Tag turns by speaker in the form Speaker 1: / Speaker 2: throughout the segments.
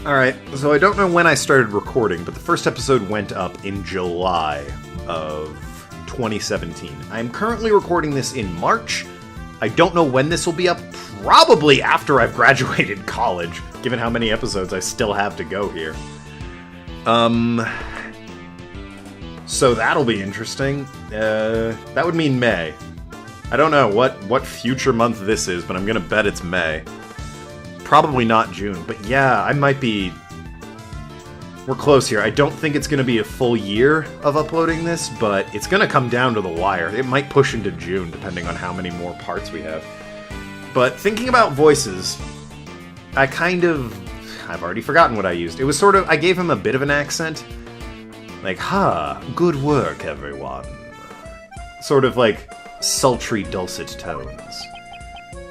Speaker 1: Alright, so I don't know when I started recording, but the first episode went up in July of 2017. I'm currently recording this in March. I don't know when this will be up, probably after I've graduated college, given how many episodes I still have to go here. So that'll be interesting. That would mean May. I don't know what future month this is, but I'm gonna bet it's May. Probably not June, but yeah, I might be... We're close here. I don't think it's going to be a full year of uploading this, but it's going to come down to the wire. It might push into June, depending on how many more parts we have. But thinking about voices, I've already forgotten what I used. It was sort of... I gave him a bit of an accent. Like, good work, everyone. Sort of like sultry, dulcet tones.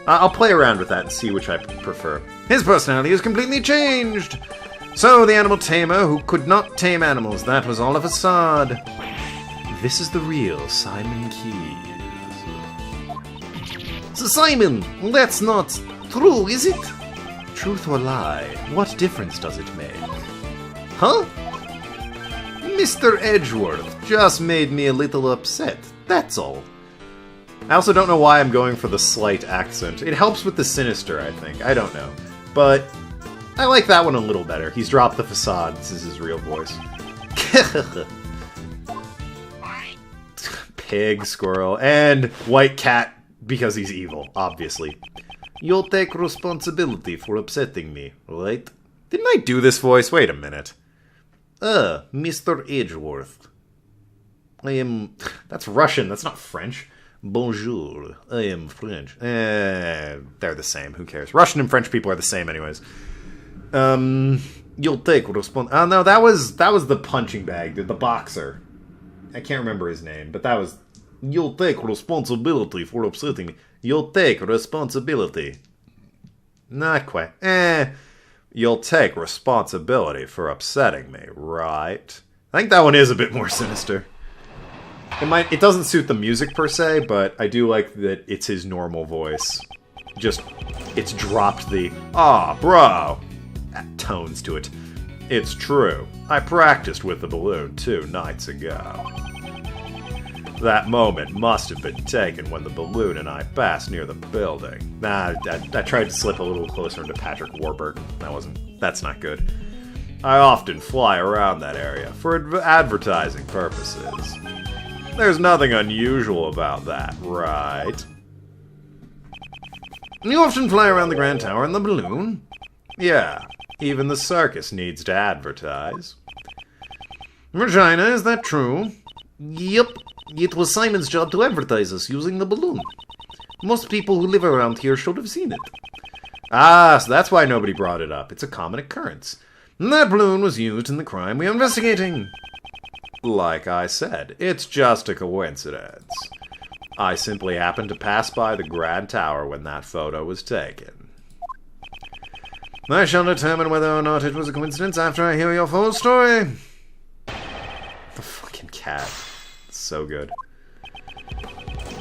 Speaker 1: I'll play around with that and see which I prefer. His personality has completely changed! So, the animal tamer who could not tame animals, that was all a facade. This is the real Simon Keys. So Simon, that's not true, is it? Truth or lie, what difference does it make? Huh? Mr. Edgeworth just made me a little upset, that's all. I also don't know why I'm going for the slight accent. It helps with the sinister, I think. I don't know. But I like that one a little better. He's dropped the facade. This is his real voice. Pig, squirrel, and white cat because he's evil, obviously. You'll take responsibility for upsetting me, right? Didn't I do this voice? Wait a minute. Mr. Edgeworth. I am... That's Russian, that's not French. Bonjour, I am French. They're the same, who cares? Russian and French people are the same anyways. You'll take responsibility. Oh no, that was the punching bag, the boxer. I can't remember his name, but that was... You'll take responsibility for upsetting me. You'll take responsibility. Not quite. You'll take responsibility for upsetting me, right? I think that one is a bit more sinister. It doesn't suit the music per se, but I do like that it's his normal voice. Just, it's dropped the, bro, tones to it. It's true. I practiced with the balloon 2 nights ago. That moment must have been taken when the balloon and I passed near the building. I tried to slip a little closer into Patrick Warburton. That's not good. I often fly around that area for advertising purposes. There's nothing unusual about that, right? You often fly around the Grand Tower in the balloon? Yeah, even the circus needs to advertise. Regina, is that true? Yep, it was Simon's job to advertise us using the balloon. Most people who live around here should have seen it. So that's why nobody brought it up. It's a common occurrence. That balloon was used in the crime we are investigating. Like I said, it's just a coincidence. I simply happened to pass by the Grand Tower when that photo was taken. I shall determine whether or not it was a coincidence after I hear your full story. The fucking cat. It's so good.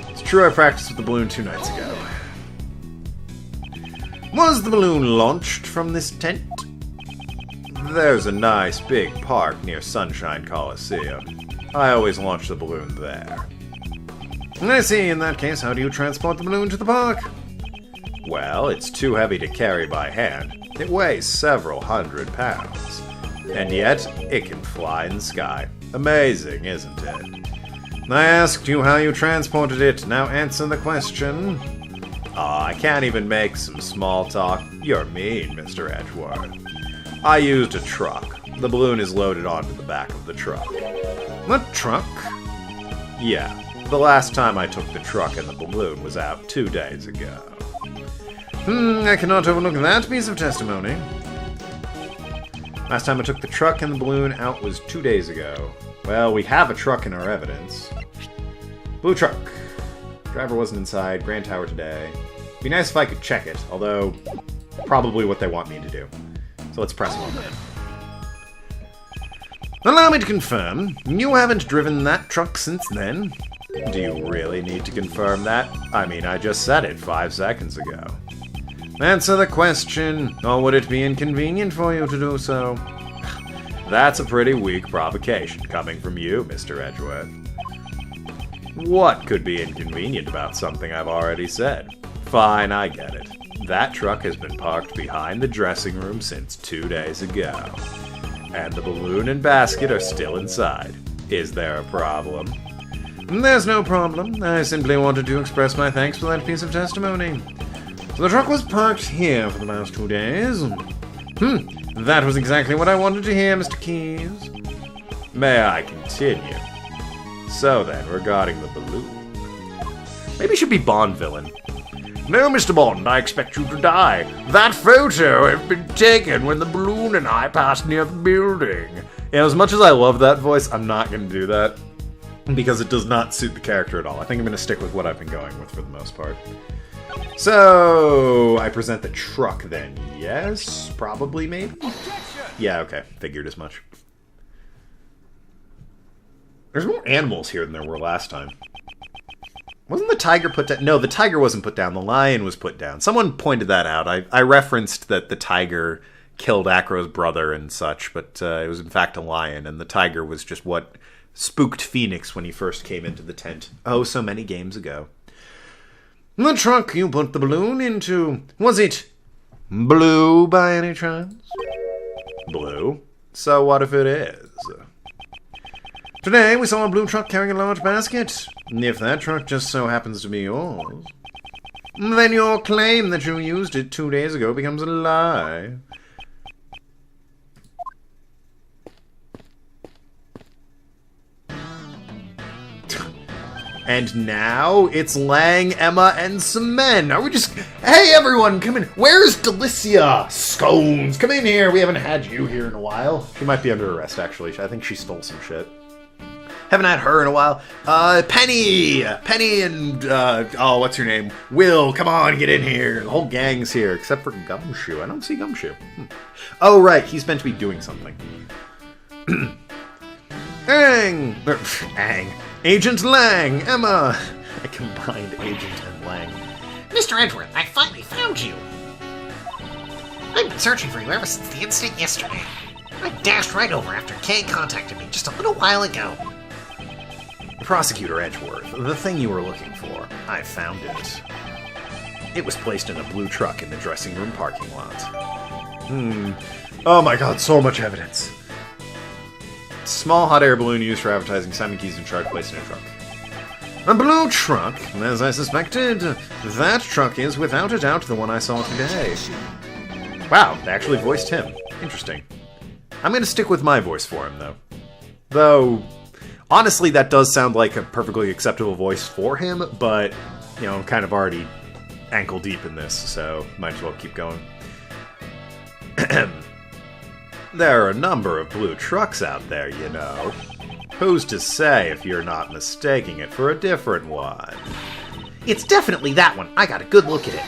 Speaker 1: It's true I practiced with the balloon 2 nights ago. Was the balloon launched from this tent? There's a nice big park near Sunshine Coliseum. I always launch the balloon there. I see, in that case, how do you transport the balloon to the park? Well, it's too heavy to carry by hand. It weighs several hundred pounds. And yet, it can fly in the sky. Amazing, isn't it? I asked you how you transported it. Now answer the question. I can't even make some small talk. You're mean, Mr. Edgeworth. I used a truck. The balloon is loaded onto the back of the truck. What truck? Yeah, the last time I took the truck and the balloon was out 2 days ago. I cannot overlook that piece of testimony. Last time I took the truck and the balloon out was 2 days ago. Well, we have a truck in our evidence. Blue truck. Driver wasn't inside. Grand Tower today. Be nice if I could check it, although probably what they want me to do. So let's press 1 then. Allow me to confirm, you haven't driven that truck since then? Do you really need to confirm that? I mean, I just said it 5 seconds ago. Answer the question, or would it be inconvenient for you to do so? That's a pretty weak provocation coming from you, Mr. Edgeworth. What could be inconvenient about something I've already said? Fine, I get it. That truck has been parked behind the dressing room since 2 days ago. And the balloon and basket are still inside. Is there a problem? There's no problem. I simply wanted to express my thanks for that piece of testimony. So the truck was parked here for the last 2 days. That was exactly what I wanted to hear, Mr. Keys. May I continue? So then, regarding the balloon... Maybe it should be Bond villain. No, Mr. Bond, I expect you to die. That photo had been taken when the balloon and I passed near the building. Yeah, as much as I love that voice, I'm not going to do that. Because it does not suit the character at all. I think I'm going to stick with what I've been going with for the most part. So, I present the truck then. Yes? Probably, maybe? Yeah, okay. Figured as much. There's more animals here than there were last time. Wasn't the tiger put down? No, the tiger wasn't put down. The lion was put down. Someone pointed that out. I referenced that the tiger killed Acro's brother and such, but it was in fact a lion, and the tiger was just what spooked Phoenix when he first came into the tent. Oh, so many games ago. The truck you put the balloon into, was it blue by any chance? Blue? So what if it is? Today we saw a blue truck carrying a large basket. If that truck just so happens to be yours, then your claim that you used it 2 days ago becomes a lie. And now it's Lang, Emma, and some men. Are we just... Hey, everyone, come in. Where's Delicia? Scones, come in here. We haven't had you here in a while. She might be under arrest, actually. I think she stole some shit. Haven't had her in a while. Penny! Penny and, oh, what's your name? Will, come on, get in here. The whole gang's here, except for Gumshoe. I don't see Gumshoe. Oh, right, he's meant to be doing something. Ang! Agent Lang! Emma! I combined Agent and Lang.
Speaker 2: Mr. Edgeworth, I finally found you! I've been searching for you ever since the incident yesterday. I dashed right over after Kay contacted me just a little while ago.
Speaker 1: Prosecutor Edgeworth, the thing you were looking for, I found it. It was placed in a blue truck in the dressing room parking lot. Oh my god, so much evidence. Small hot air balloon used for advertising. Simon Keys in charge, placed in a truck. A blue truck, as I suspected. That truck is, without a doubt, the one I saw today. Wow, they actually voiced him. Interesting. I'm going to stick with my voice for him, though. Though, honestly, that does sound like a perfectly acceptable voice for him, but, you know, I'm kind of already ankle deep in this, so might as well keep going. There are a number of blue trucks out there, you know. Who's to say if you're not mistaking it for a different one?
Speaker 2: It's definitely that one. I got a good look at it.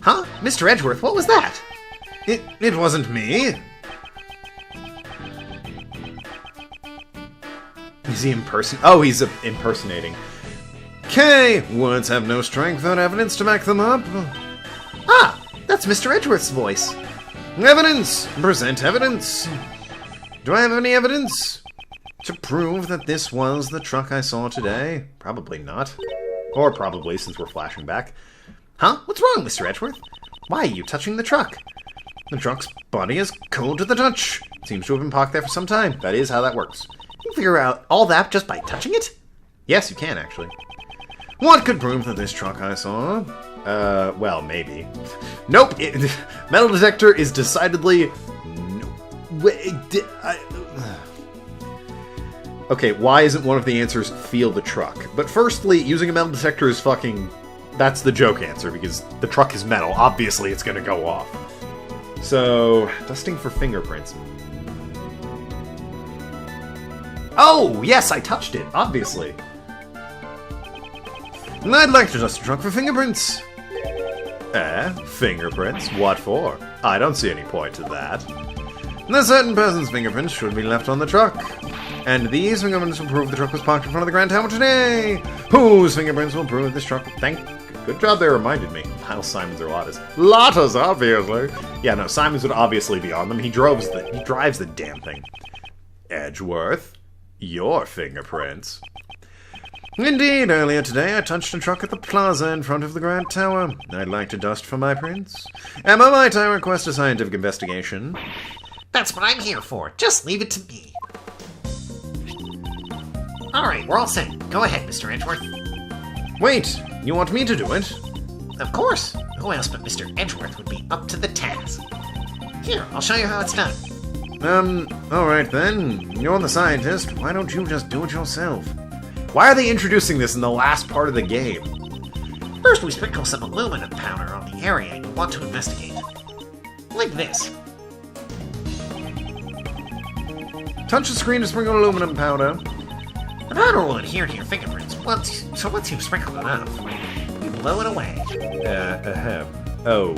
Speaker 2: Huh? Mr. Edgeworth, what was that?
Speaker 1: It wasn't me. Is he Oh, he's impersonating. Kay, words have no strength without evidence to back them up.
Speaker 2: Ah, that's Mr. Edgeworth's voice.
Speaker 1: Evidence! Present evidence! Do I have any evidence to prove that this was the truck I saw today? Probably not. Or probably, since we're flashing back.
Speaker 2: Huh? What's wrong, Mr. Edgeworth? Why are you touching the truck?
Speaker 1: The truck's body is cold to the touch. Seems to have been parked there for some time. That is how that works.
Speaker 2: You can figure out all that just by touching it?
Speaker 1: Yes, you can, actually. What could prove that this truck I saw? Well, maybe. Nope! Metal detector is decidedly... Okay, why isn't one of the answers feel the truck? But firstly, using a metal detector is fucking... That's the joke answer, because the truck is metal. Obviously, it's gonna go off. So, dusting for fingerprints. Oh, yes, I touched it, obviously. I'd like to dust a truck for fingerprints. Fingerprints? What for? I don't see any point to that. A certain person's fingerprints should be left on the truck. And these fingerprints will prove the truck was parked in front of the Grand Tower today. Whose fingerprints will prove this truck... Good job they reminded me. Miles, Simons, or Lotta's. Lotta's, obviously! Yeah, no, Simons would obviously be on them. He drives the damn thing. Edgeworth, your fingerprints. Indeed, earlier today I touched a truck at the plaza in front of the Grand Tower. I'd like to dust for my prints. Am I right? I request a scientific investigation.
Speaker 2: That's what I'm here for. Just leave it to me. Alright, we're all set. Go ahead, Mr. Edgeworth.
Speaker 1: Wait, you want me to do it?
Speaker 2: Of course. Who else but Mr. Edgeworth would be up to the task? Here, I'll show you how it's done.
Speaker 1: Alright then. You're the scientist. Why don't you just do it yourself? Why are they introducing this in the last part of the game?
Speaker 2: First, we sprinkle some aluminum powder on the area you want to investigate. Like this.
Speaker 1: Touch the screen to sprinkle aluminum powder.
Speaker 2: The powder will adhere to your fingerprints. Once you've sprinkled enough, you blow it away.
Speaker 1: Oh.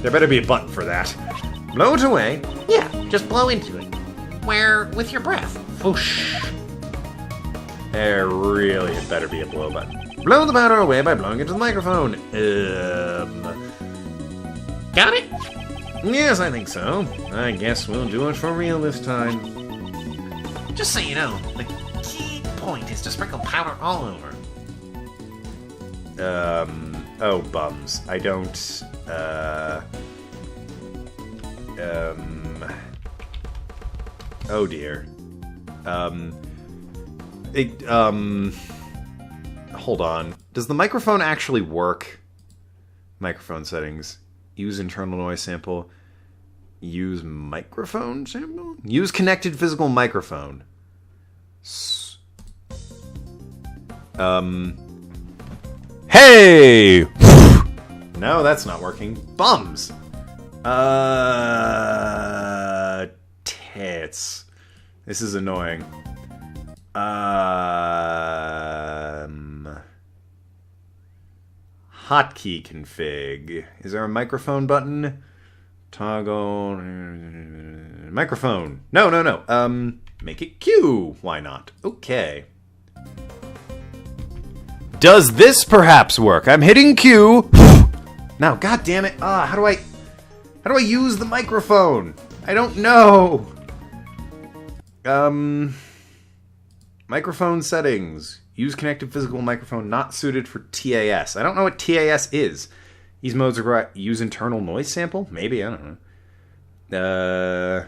Speaker 1: There better be a button for that. Blow it away?
Speaker 2: Yeah, just blow into it. With your breath. Whoosh.
Speaker 1: There really better be a blow button. Blow the powder away by blowing into the microphone.
Speaker 2: Got it?
Speaker 1: Yes, I think so. I guess we'll do it for real this time.
Speaker 2: Just so you know, the key point is to sprinkle powder all over.
Speaker 1: Oh, bums. I don't, oh dear. Hold on. Does the microphone actually work? Microphone settings. Use internal noise sample. Use microphone sample? Use connected physical microphone. Hey! No, that's not working. Bums! Tits. This is annoying. Hotkey config. Is there a microphone button? Toggle. Microphone. No. Make it Q. Why not? Okay. Does this perhaps work? I'm hitting Q. Now, god damn it. How do I use the microphone? I don't know. Microphone settings. Use connected physical microphone not suited for TAS. I don't know what TAS is. These modes are use internal noise sample? Maybe, I don't know.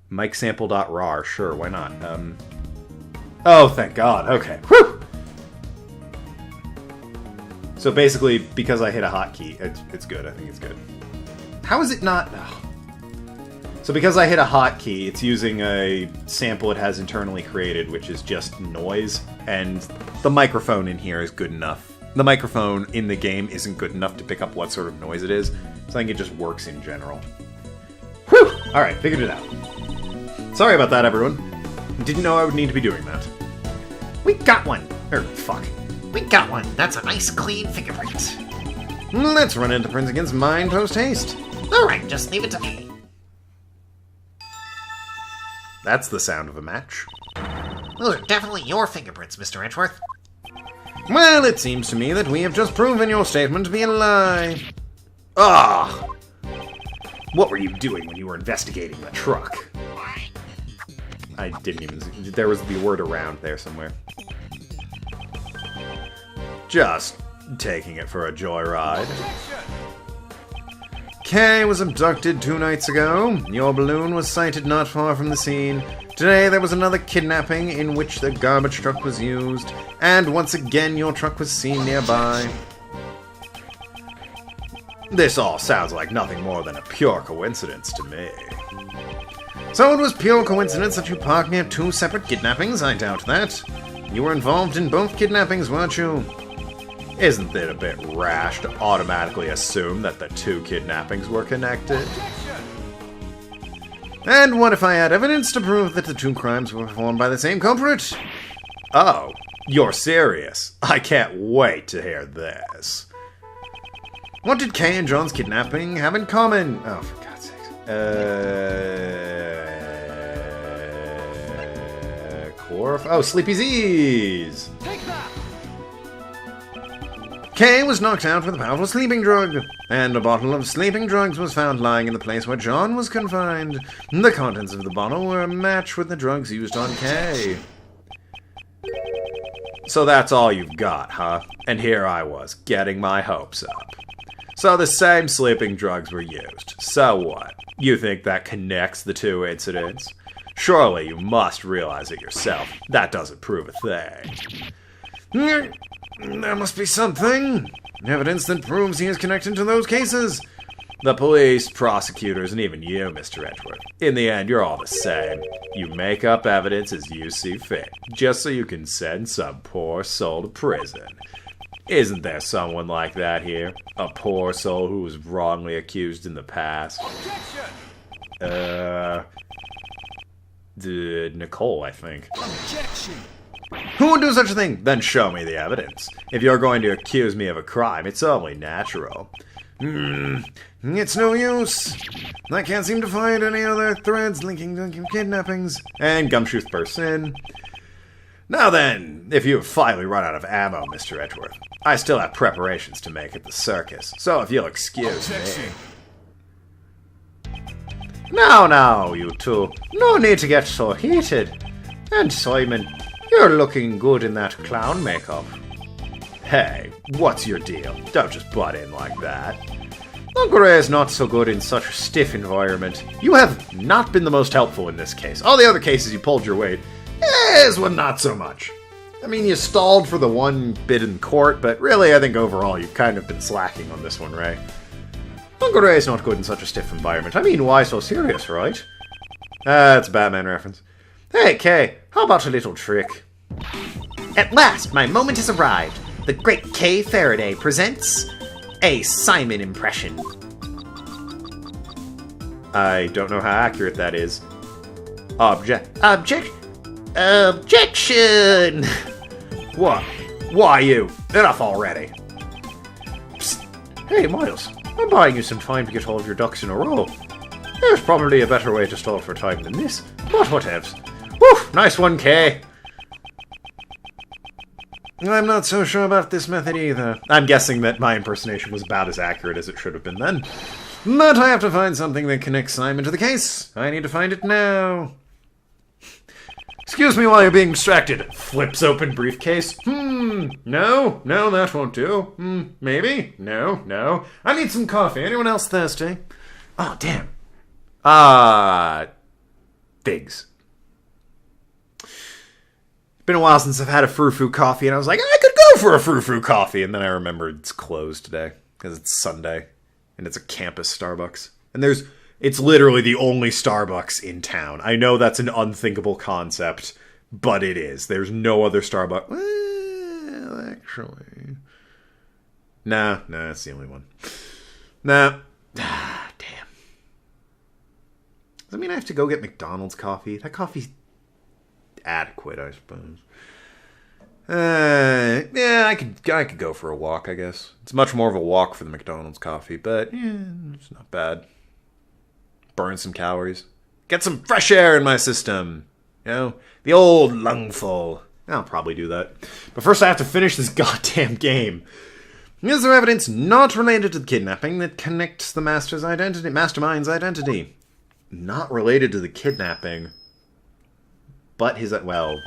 Speaker 1: Mic sample.rar. Sure, why not? Oh, thank God. Okay. Whew! So basically, because I hit a hotkey, it's good. I think it's good. How is it not... Oh. So because I hit a hotkey, it's using a sample it has internally created, which is just noise, and the microphone in here is good enough. The microphone in the game isn't good enough to pick up what sort of noise it is, so I think it just works in general. Whew! Alright, figured it out. Sorry about that, everyone. Didn't know I would need to be doing that.
Speaker 2: We got one!
Speaker 1: Fuck.
Speaker 2: We got one! That's a nice, clean fingerprint.
Speaker 1: Let's run into prints against mine post-haste.
Speaker 2: Alright, just leave it to me.
Speaker 1: That's the sound of a match.
Speaker 2: Those are definitely your fingerprints, Mr. Edgeworth.
Speaker 1: Well, it seems to me that we have just proven your statement to be a lie. Ah! What were you doing when you were investigating the truck? I didn't even... There was the word around there somewhere. Just taking it for a joyride. Kay was abducted 2 nights ago. Your balloon was sighted not far from the scene. Today there was another kidnapping in which the garbage truck was used. And once again your truck was seen nearby. This all sounds like nothing more than a pure coincidence to me. So it was pure coincidence that you parked near 2 separate kidnappings? I doubt that. You were involved in both kidnappings, weren't you? Isn't it a bit rash to automatically assume that the 2 kidnappings were connected? And what if I had evidence to prove that the 2 crimes were performed by the same culprit? Oh, you're serious. I can't wait to hear this. What did Kay and John's kidnapping have in common? Oh, for God's sakes. Oh, Sleepy Z's!
Speaker 3: Take that!
Speaker 1: Kay was knocked out with a powerful sleeping drug, and a bottle of sleeping drugs was found lying in the place where John was confined. The contents of the bottle were a match with the drugs used on Kay. So that's all you've got, huh? And here I was, getting my hopes up. So the same sleeping drugs were used. So what? You think that connects the two incidents? Surely you must realize it yourself. That doesn't prove a thing. There must be something. Evidence that proves he is connected to those cases. The police, prosecutors, and even you, Mr. Edgeworth. In the end, you're all the same. You make up evidence as you see fit, just so you can send some poor soul to prison. Isn't there someone like that here? A poor soul who was wrongly accused in the past? Nicole, I think.
Speaker 3: Objection!
Speaker 1: Who would do such a thing? Then show me the evidence. If you're going to accuse me of a crime, it's only natural. It's no use. I can't seem to find any other threads linking to kidnappings. And Gumshoe bursts in. Now then, if you have finally run out of ammo, Mr. Edgeworth, I still have preparations to make at the circus, so if you'll excuse me. Now, you two. No need to get so heated. And Simon, you're looking good in that clown makeup. Hey, what's your deal? Don't just butt in like that. Uncle Ray's not so good in such a stiff environment. You have not been the most helpful in this case. All the other cases you pulled your weight. This one not so much. I mean, you stalled for the one bit in court, but really I think overall you've kind of been slacking on this one, Ray. Uncle Ray's not good in such a stiff environment. I mean, why so serious, right? It's a Batman reference. Hey, Kay, how about a little trick?
Speaker 2: At last, my moment has arrived. The great Kay Faraday presents a Simon impression.
Speaker 1: I don't know how accurate that is.
Speaker 2: Objection!
Speaker 1: What? Why you? Enough already.
Speaker 2: Psst.
Speaker 1: Hey, Miles, I'm buying you some time to get all of your ducks in a row. There's probably a better way to stall for time than this, but whatevs. Woo! Nice one, Kay! I'm not so sure about this method either. I'm guessing that my impersonation was about as accurate as it should have been then. But I have to find something that connects Simon to the case. I need to find it now. Excuse me while you're being distracted. Flips open briefcase. No, that won't do. Maybe? No. I need some coffee. Anyone else thirsty? Oh, damn. Figs. Been a while since I've had a frou-frou coffee, and I was like, I could go for a frou-frou coffee. And then I remembered it's closed today, because it's Sunday, and it's a campus Starbucks. And it's literally the only Starbucks in town. I know that's an unthinkable concept, but it is. There's no other Starbucks. Well, actually. Nah, it's the only one. Nah. Damn. Does that mean I have to go get McDonald's coffee? That coffee's adequate, I suppose. Yeah, I could go for a walk, I guess. It's much more of a walk for the McDonald's coffee, but yeah, it's not bad. Burn some calories. Get some fresh air in my system. You know, the old lungful. I'll probably do that. But first I have to finish this goddamn game. Is there evidence not related to the kidnapping that connects the mastermind's identity? Not related to the kidnapping. But his, well,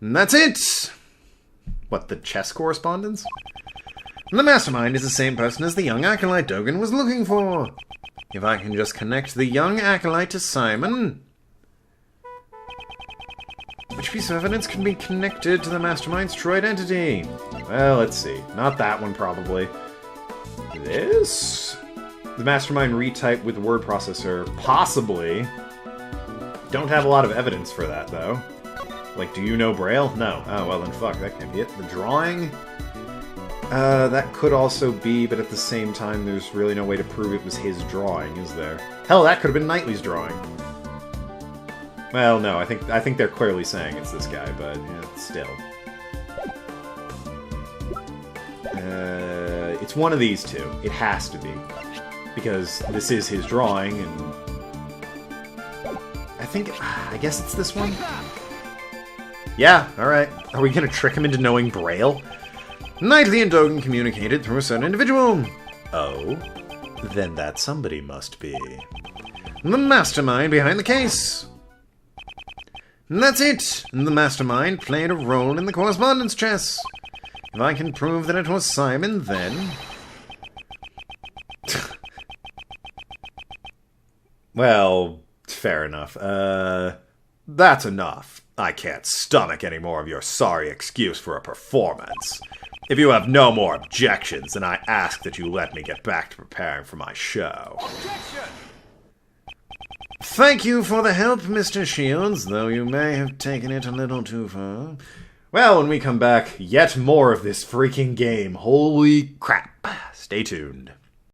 Speaker 1: that's it! What, the chess correspondence? The mastermind is the same person as the young acolyte Dogan was looking for. If I can just connect the young acolyte to Simon... Which piece of evidence can be connected to the mastermind's true identity? Well, let's see. Not that one, probably. This? The mastermind retyped with the word processor. Possibly. Don't have a lot of evidence for that, though. Like, do you know Braille? No. Oh, well then fuck, that can't be it. The drawing? That could also be, but at the same time, there's really no way to prove it was his drawing, is there? Hell, that could have been Knightley's drawing. Well, no, I think they're clearly saying it's this guy, but yeah, still. It's one of these two. It has to be. Because this is his drawing, and... I guess it's this one? Yeah, alright. Are we gonna trick him into knowing Braille? Knightley and Dogan communicated through a certain individual. Oh? Then that somebody must be the mastermind behind the case. That's it. The mastermind played a role in the correspondence chess. If I can prove that it was Simon, then... Well, fair enough. That's enough. I can't stomach any more of your sorry excuse for a performance. If you have no more objections, then I ask that you let me get back to preparing for my show. Objection! Thank you for the help, Mr. Shields, though you may have taken it a little too far. Well, when we come back, yet more of this freaking game. Holy crap. Stay tuned.